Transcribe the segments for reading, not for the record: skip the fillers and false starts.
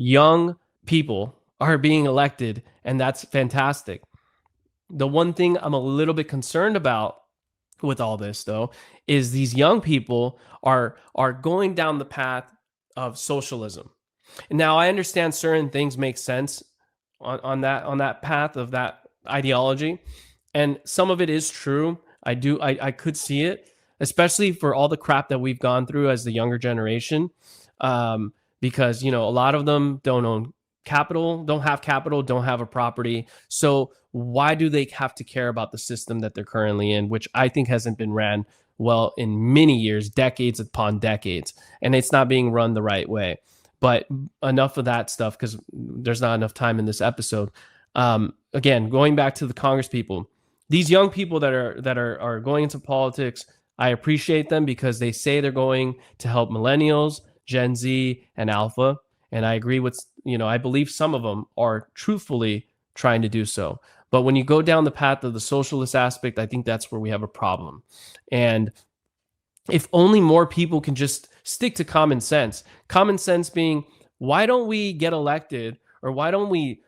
young people are being elected, and that's fantastic. The one thing I'm a little bit concerned about with all this though is these young people are going down the path of socialism. And now I understand certain things make sense on that path of that ideology, and some of it is true. I could see it, especially for all the crap that we've gone through as the younger generation, because a lot of them don't own capital, don't have capital, don't have a property. So why do they have to care about the system that they're currently in, which I think hasn't been ran well in many years, decades upon decades, and it's not being run the right way. But enough of that stuff because there's not enough time in this episode. Again, going back to the Congress people, these young people that are going into politics, I appreciate them because they say they're going to help millennials, Gen Z, and Alpha. And I agree with, I believe some of them are truthfully trying to do so. But when you go down the path of the socialist aspect, I think that's where we have a problem. And if only more people can just stick to common sense. Common sense being, why don't we get elected, or why don't we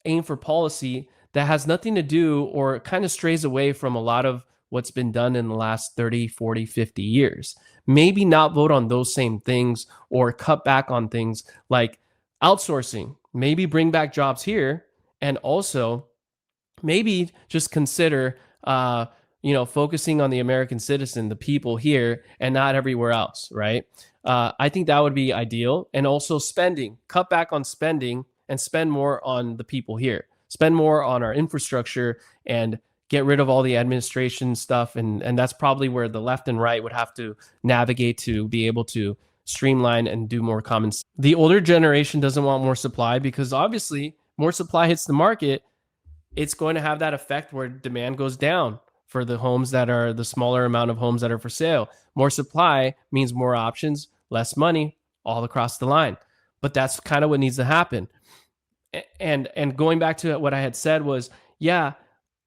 aim for policy that has nothing to do or kind of strays away from a lot of what's been done in the last 30, 40, 50 years? Maybe not vote on those same things or cut back on things like outsourcing. Maybe bring back jobs here, and also maybe just consider focusing on the American citizen, the people here, and not everywhere else, right? I think that would be ideal. And also spending, cut back on spending and spend more on the people here, spend more on our infrastructure, and get rid of all the administration stuff. And that's probably where the left and right would have to navigate to be able to streamline and do more common sense. The older generation doesn't want more supply because obviously more supply hits the market, it's going to have that effect where demand goes down for the homes that are the smaller amount of homes that are for sale. More supply means more options, less money all across the line. But that's kind of what needs to happen. And going back to what I had said was, yeah,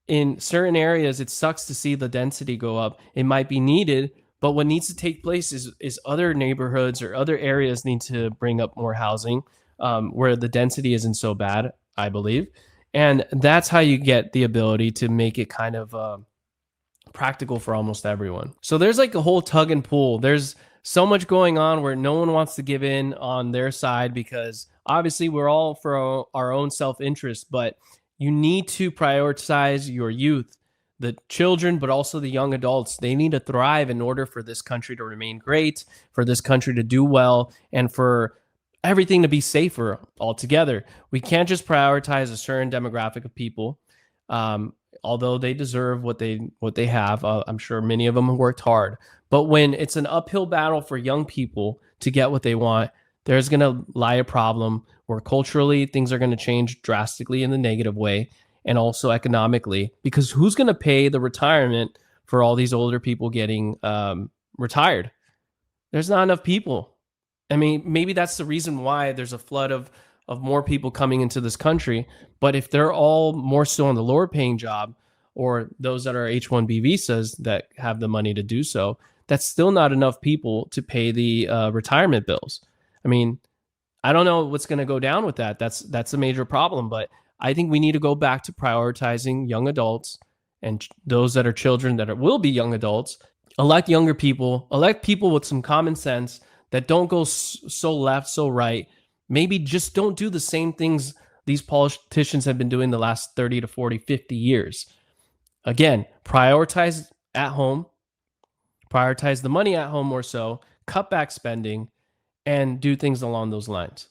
in certain areas, it sucks to see the density go up. It might be needed, but what needs to take place is other neighborhoods or other areas need to bring up more housing where the density isn't so bad, I believe. And that's how you get the ability to make it kind of practical for almost everyone. So there's like a whole tug and pull. There's so much going on where no one wants to give in on their side because obviously we're all for our own self-interest, but you need to prioritize your youth, the children, but also the young adults. They need to thrive in order for this country to remain great, for this country to do well, and for everything to be safer altogether. We can't just prioritize a certain demographic of people, although they deserve what they have. I'm sure many of them have worked hard. But when it's an uphill battle for young people to get what they want, there's going to lie a problem where culturally things are going to change drastically in the negative way, and also economically, because who's going to pay the retirement for all these older people getting retired? There's not enough people. I mean, maybe that's the reason why there's a flood of more people coming into this country. But if they're all more so on the lower paying job, or those that are H-1B visas that have the money to do so, that's still not enough people to pay the retirement bills. I mean, I don't know what's going to go down with that. That's a major problem. But I think we need to go back to prioritizing young adults and those that are children will be young adults. Elect younger people, elect people with some common sense that don't go so left, so right. Maybe just don't do the same things these politicians have been doing the last 30 to 40, 50 years. Again, prioritize at home, prioritize the money at home more so, cut back spending, and do things along those lines.